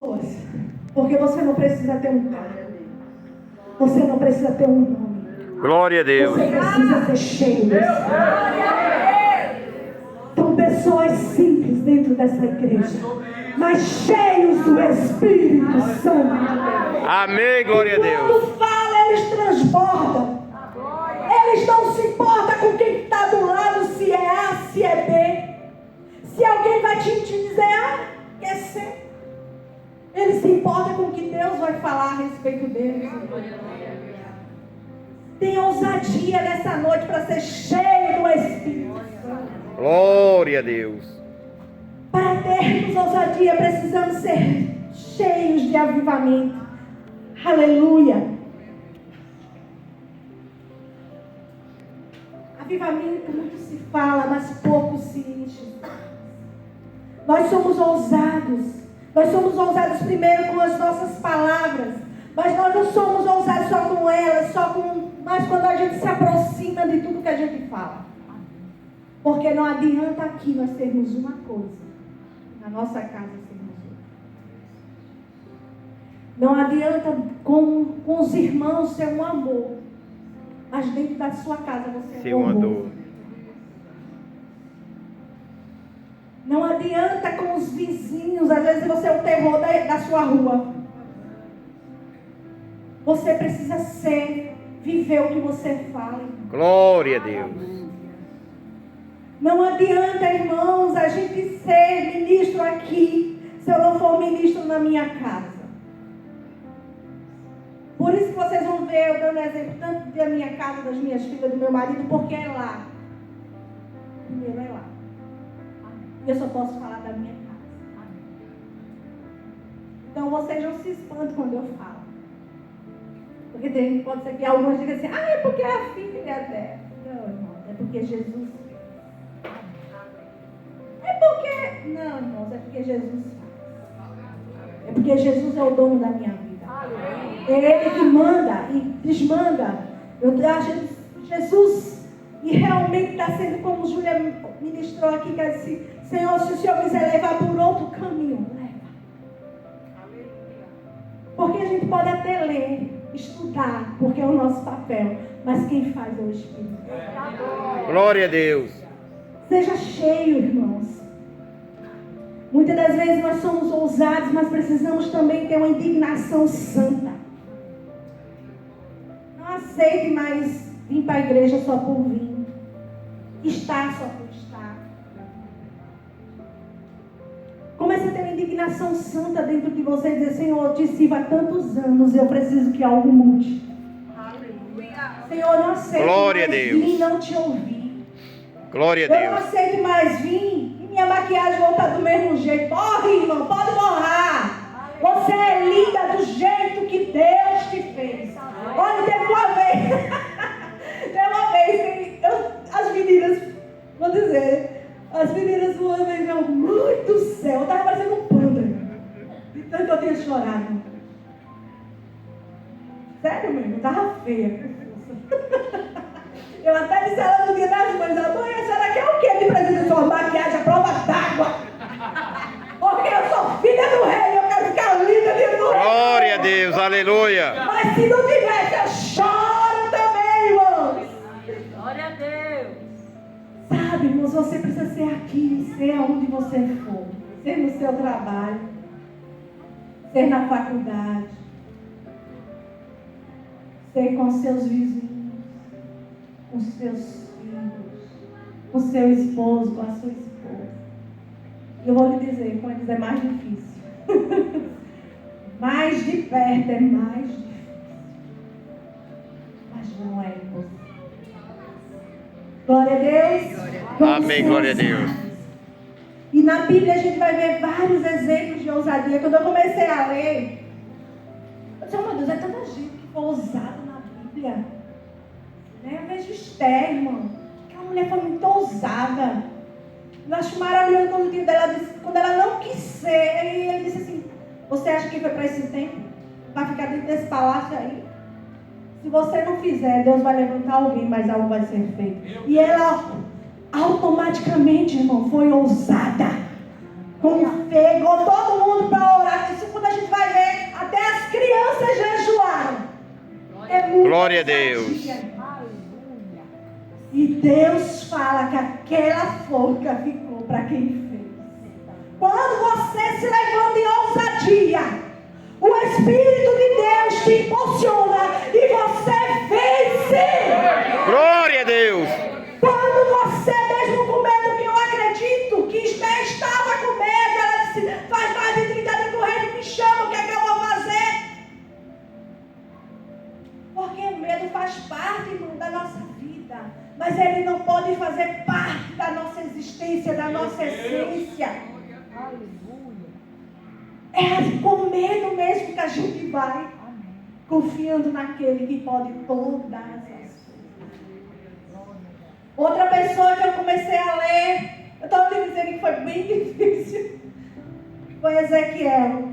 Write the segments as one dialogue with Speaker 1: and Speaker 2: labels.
Speaker 1: Porque você não precisa ter um carro. Você não precisa ter um nome.
Speaker 2: Glória a Deus.
Speaker 1: Você precisa ser cheio do Espírito. São pessoas simples dentro dessa igreja, mas cheios do Espírito Santo.
Speaker 2: Amém, glória a Deus.
Speaker 1: Quando fala, eles transbordam. Eles não se importam com quem está do lado, se é A, se é B. Se alguém vai te dizer A, quer ser. Ele se importa com o que Deus vai falar a respeito deles. Tenha ousadia nessa noite para ser cheio do Espírito Santo.
Speaker 2: Glória a Deus.
Speaker 1: Para termos ousadia, precisamos ser cheios de avivamento. Aleluia. Avivamento muito se fala, mas pouco se enche. Nós somos ousados. Nós somos ousados primeiro com as nossas palavras, mas nós não somos ousados só com elas, mas quando a gente se aproxima de tudo que a gente fala. Porque não adianta aqui nós termos uma coisa, na nossa casa sermos outra. Não adianta com os irmãos ser um amor, mas dentro da sua casa você
Speaker 2: Ser uma dor.
Speaker 1: Não adianta com os vizinhos, às vezes você é o terror da sua rua. Você precisa viver o que você fala.
Speaker 2: Glória a Deus.
Speaker 1: Não adianta, irmãos, a gente ser ministro aqui, se eu não for ministro na minha casa. Por isso que vocês vão ver eu dando exemplo tanto da minha casa, das minhas filhas, do meu marido, porque é lá. Primeiro é lá. Eu só posso falar da minha casa. Então vocês não se espantam quando eu falo. Porque pode ser que algumas digam assim, é porque é a filha dela. Não, irmãos, é porque Jesus fez. Não, irmãos, é porque Jesus faz. É porque Jesus é o dono da minha vida. É Ele que manda e desmanda. Eu acho Jesus, e realmente está sendo como Júlia ministrou aqui, que disse, Senhor, se o Senhor quiser levar por outro caminho, leva. Porque a gente pode até ler, estudar, porque é o nosso papel, mas quem faz é o Espírito.
Speaker 2: Glória a Deus.
Speaker 1: Seja cheio, irmãos. Muitas das vezes nós somos ousados, mas precisamos também ter uma indignação santa. Não aceite mais vir para a igreja só por vir. Estar só por estar. Comece a ter uma indignação santa dentro de você e dizer, Senhor, eu te sirvo há tantos anos, eu preciso que algo mude. Senhor, eu não aceito
Speaker 2: Glória
Speaker 1: mais
Speaker 2: a Deus.
Speaker 1: vir e não te ouvir.
Speaker 2: Glória a
Speaker 1: Eu não
Speaker 2: Deus.
Speaker 1: aceito mais vir e minha maquiagem voltar do mesmo jeito. Morre, irmão, pode borrar. Você é linda do jeito que Deus te fez. Olha, teve uma vez as meninas, vou dizer, as meninas uma vez, meu mãe do céu, eu estava parecendo um panda. De tanto que eu tinha chorado. Sério mesmo, eu estava feia. Eu até disse ela no dia das mães, mãe, a senhora quer o quê de presente? Sua maquiagem à prova d'água. Porque eu sou filha do rei, eu quero ficar linda de novo.
Speaker 2: Glória a Deus, aleluia.
Speaker 1: Mas se não tivesse, eu choro também, irmãos.
Speaker 3: Glória a Deus.
Speaker 1: Sabe, irmãos, você precisa ser aqui, ser aonde você for. Ser no seu trabalho. Ser na faculdade. Ser com seus vizinhos. Com seus filhos. Com seu esposo, com a sua esposa. E eu vou lhe dizer, com eles é mais difícil. Mais de perto é mais difícil. Mas não é impossível. Glória a Deus.
Speaker 2: Amém, glória a Deus.
Speaker 1: E na Bíblia a gente vai ver vários exemplos de ousadia. Quando eu comecei a ler, eu disse, meu Deus, é tanta gente que foi ousada na Bíblia. Né? Eu vejo Esther, irmão. Aquela mulher foi muito ousada. Eu acho maravilhoso quando o dia dela disse, quando ela não quis ser, ele disse assim, você acha que foi para esse tempo? Vai ficar dentro desse palácio aí? Se você não fizer, Deus vai levantar alguém, mas algo vai ser feito. E ela automaticamente, irmão, foi ousada. Com fé, igual todo mundo para orar. Isso quando a
Speaker 2: Glória a Deus.
Speaker 1: E Deus fala que aquela forca ficou para quem fez. Quando você se levanta em ousadia, o Espírito de Deus te impulsiona e você vence.
Speaker 2: Glória a Deus.
Speaker 1: Quando você, mesmo com medo, que eu acredito que Esté estava com medo, ela disse: faz mais de 30 dias que o reino me chama, o que é que eu vou fazer? Porque o medo faz parte, irmão, da nossa vida, mas ele não pode fazer parte da nossa existência, da nossa essência. É com medo mesmo que a gente vai, confiando naquele que pode todas as coisas. Outra pessoa que eu comecei a ler, eu estava te dizendo que foi bem difícil, foi Ezequiel.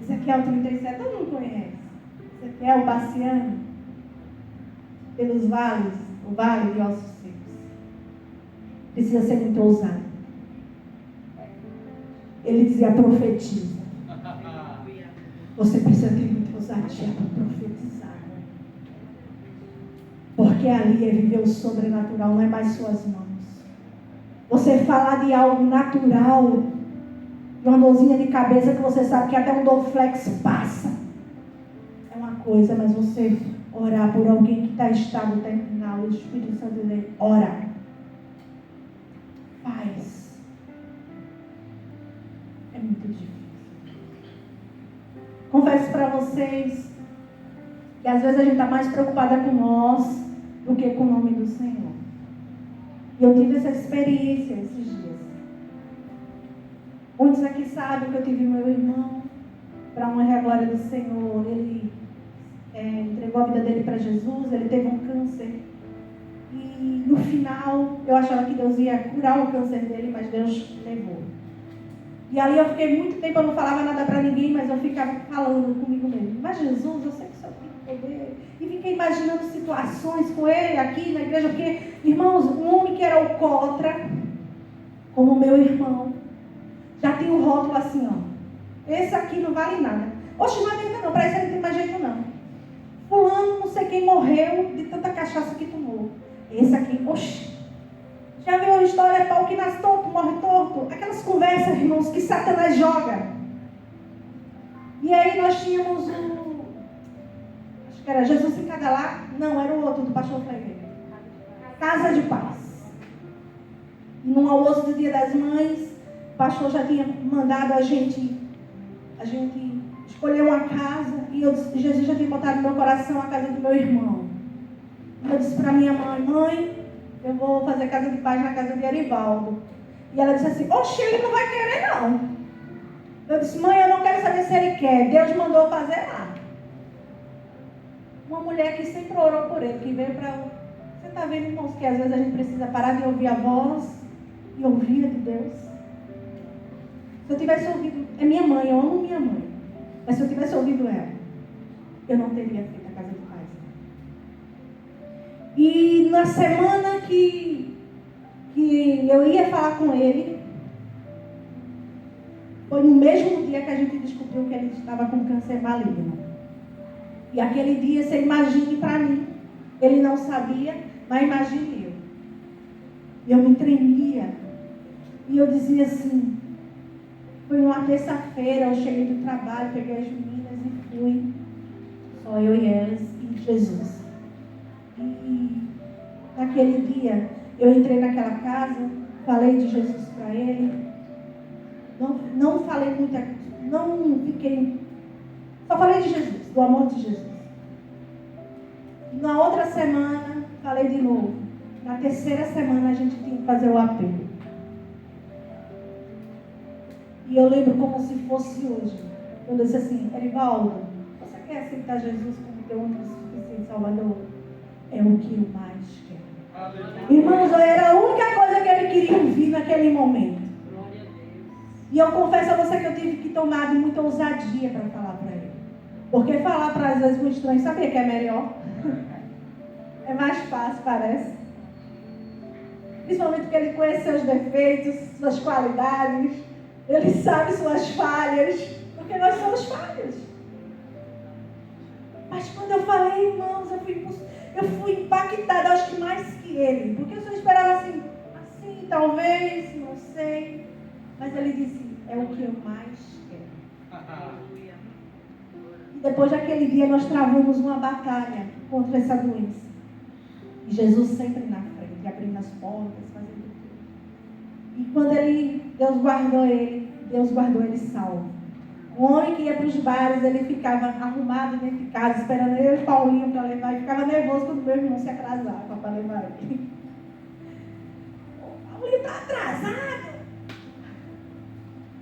Speaker 1: Ezequiel 37, todo mundo conhece. Ezequiel Baciano, pelos vales, o vale de ossos secos. Precisa ser muito ousado. Ele dizia: profetiza. Você precisa ter muita ousadia para profetizar. Porque ali é viver o sobrenatural, não é mais suas mãos. Você falar de algo natural, de uma dorzinha de cabeça que você sabe que até um Dorflex passa, é uma coisa, mas você orar por alguém que está em estado terminal, o Espírito Santo diz: ora, faz. É muito difícil. Confesso para vocês que às vezes a gente está mais preocupada com nós do que com o nome do Senhor. E eu tive essa experiência esses dias. Muitos aqui sabem que eu tive meu irmão, para honra e a glória do Senhor. Ele entregou a vida dele para Jesus, ele teve um câncer. E no final, eu achava que Deus ia curar o câncer dele, mas Deus levou. E ali eu fiquei muito tempo, eu não falava nada para ninguém, mas eu ficava falando comigo mesmo: mas Jesus, eu sei que o Senhor tem poder. E fiquei imaginando situações com ele aqui na igreja, porque, irmãos, um homem que era alcoólatra, como meu irmão, já tem um rótulo assim, ó: esse aqui não vale nada. Oxe, não adianta não, para isso ele não tem mais jeito não. Fulano, não sei quem morreu de tanta cachaça que tomou. Esse aqui, oxe. Já viu a história, pau que nasce torto, morre torto? Aquelas conversas, irmãos, que Satanás joga. E aí nós tínhamos acho que era Jesus em Cada Lá. Não, era o outro do pastor Freire. Casa de Paz. E num almoço do Dia das Mães, o pastor já tinha mandado a gente escolher uma casa. E Jesus já tinha botado no meu coração a casa do meu irmão. E eu disse para minha mãe: mãe, eu vou fazer casa de paz na casa de Arivaldo. E ela disse assim: oxe, ele não vai querer não. Eu disse: mãe, eu não quero saber se ele quer, Deus mandou fazer lá. Uma mulher que sempre orou por ele, que veio para... Você está vendo, irmãos, que às vezes a gente precisa parar de ouvir a voz e ouvir a de Deus? Se eu tivesse ouvido... É minha mãe, eu amo minha mãe. Mas se eu tivesse ouvido ela, eu não teria feito a casa de paz. E na semana que eu ia falar com ele, foi no mesmo dia que a gente descobriu que ele estava com câncer maligno. E aquele dia, você imagine para mim, ele não sabia, mas imagine eu. E eu me tremia. E eu dizia assim, foi uma terça-feira, eu cheguei do trabalho, peguei as meninas e fui. Só eu e elas e Jesus. E naquele dia, eu entrei naquela casa, falei de Jesus para ele. Não falei muita coisa, não fiquei... Só falei de Jesus, do amor de Jesus. Na outra semana, falei de novo. Na terceira semana, a gente tinha que fazer o apelo. E eu lembro como se fosse hoje. Eu disse assim: Arivaldo, você quer aceitar Jesus como teu único e suficiente Salvador? É o que eu mais quero. Irmãos, era a única coisa que ele queria ouvir naquele momento. E eu confesso a você que eu tive que tomar de muita ousadia para falar para ele. Porque falar para às vezes um estranho, sabia que é melhor? É mais fácil, parece. Principalmente porque ele conhece seus defeitos, suas qualidades. Ele sabe suas falhas. Porque nós somos falhos. Mas quando eu falei, irmãos, eu fui impulsionada. eu fui impactada, acho que mais que ele. Porque eu só esperava assim, talvez, não sei. Mas ele disse, é o que eu mais quero. E depois daquele dia nós travamos uma batalha contra essa doença. E Jesus sempre na frente, abrindo as portas, fazendo tudo. E quando Deus guardou ele salvo. O homem que ia para os bares, ele ficava arrumado dentro de casa, esperando eu e Paulinho para levar, e ficava nervoso quando meu irmão se atrasava para levar ele. O Paulinho está atrasado.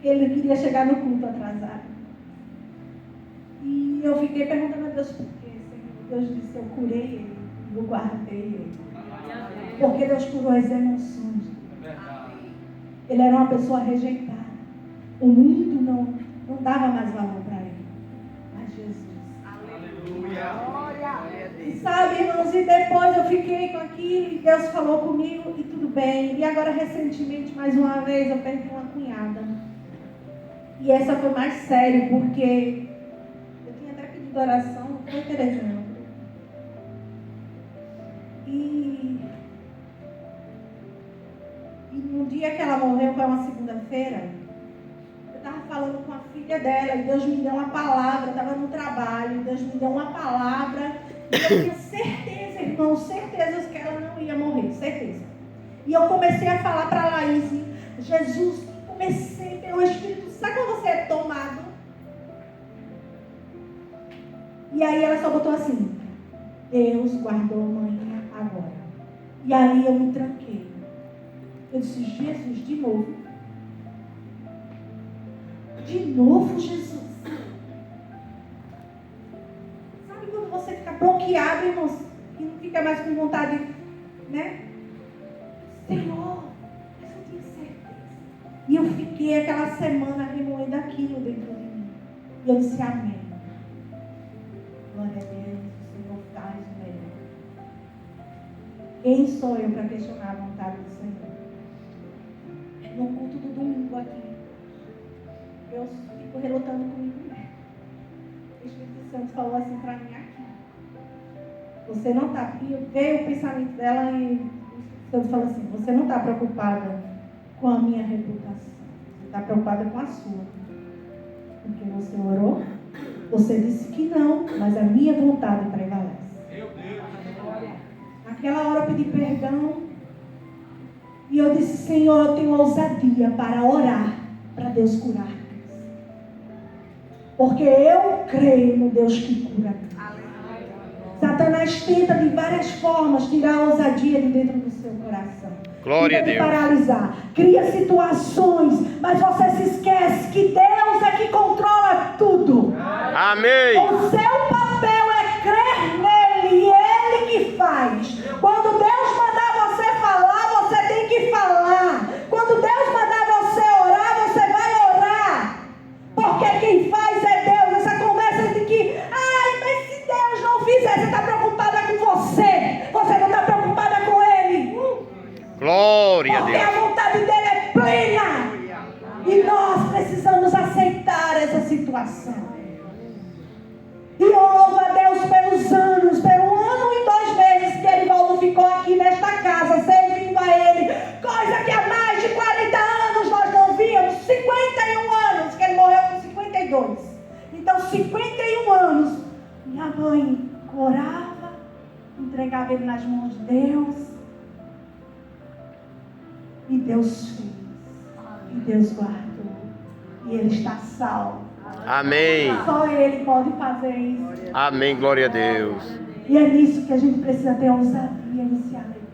Speaker 1: Ele queria chegar no culto atrasado. E eu fiquei perguntando a Deus por quê, Senhor. Deus disse, eu curei ele, eu guardei ele. Porque Deus curou as emoções. Ele era uma pessoa rejeitada. O mundo não dava mais valor para ele. Mas Jesus. Aleluia. E sabe, irmãos, e depois eu fiquei com aquilo e Deus falou comigo e tudo bem. E agora, recentemente, mais uma vez, eu perdi uma cunhada. E essa foi mais sério, porque eu tinha até pedido oração, não foi, Terezinha? E no dia que ela morreu, foi uma segunda-feira, eu estava falando com a filha dela e Deus me deu uma palavra, eu estava no trabalho, Deus me deu uma palavra e eu tinha certeza, irmão, certeza que ela não ia morrer, certeza. E eu comecei a falar para a Laís, Jesus, comecei pelo Espírito, sabe quando você é tomado? E aí ela só botou assim, Deus guardou a manhã agora. E aí eu me tranquei. Eu disse, Jesus, de novo. De novo, Jesus. Sabe quando você fica bloqueado, irmãos? E não fica mais com vontade, né? Senhor, mas eu tinha certeza. E eu fiquei aquela semana remoendo aquilo dentro de mim. E eu disse, amém. Glória a Deus, o Senhor faz o melhor. Quem sou eu para questionar a vontade do Senhor? No culto do domingo aqui, eu fico relutando comigo mesmo. O Espírito Santo falou assim para mim aqui. Você não está, veio o pensamento dela e o Espírito Santo falou assim, você não está preocupada com a minha reputação, você está preocupada com a sua. Porque você orou, você disse que não, mas a minha vontade prevalece. Meu Deus. Naquela hora eu pedi perdão. E eu disse, Senhor, eu tenho ousadia para orar, para Deus curar. Porque eu creio no Deus que cura. Satanás tenta de várias formas tirar a ousadia de dentro do seu coração.
Speaker 2: Glória a Deus.
Speaker 1: Paralisar, cria situações, mas você se esquece que Deus é que controla tudo.
Speaker 2: Amém.
Speaker 1: O seu papel é crer nele e ele que faz. Quando Deus mandar você falar, você tem que falar. Quando Deus mandar você orar, você vai orar. Porque quem faz é Deus. Essa conversa de que, mas se Deus não fizer, você está preocupada com você. Você não está preocupada com ele.
Speaker 2: Glória a
Speaker 1: Porque
Speaker 2: Deus.
Speaker 1: a vontade dele é plena. E nós precisamos aceitar essa situação. E eu louvo a Deus pelos anos, pelo ano e 2 meses que Erivaldo ficou aqui nesta casa, servindo a ele. Coisa que há mais de 40 anos nós não víamos. 51 anos, que ele morreu com 52. Então, 51 anos. Minha mãe orava, entregava ele nas mãos de Deus. E Deus fez. E Deus guardou. E ele está salvo.
Speaker 2: Amém.
Speaker 1: Só ele pode fazer isso.
Speaker 2: Amém. Glória a Deus.
Speaker 1: E é nisso que a gente precisa ter ousadia e se alegrar.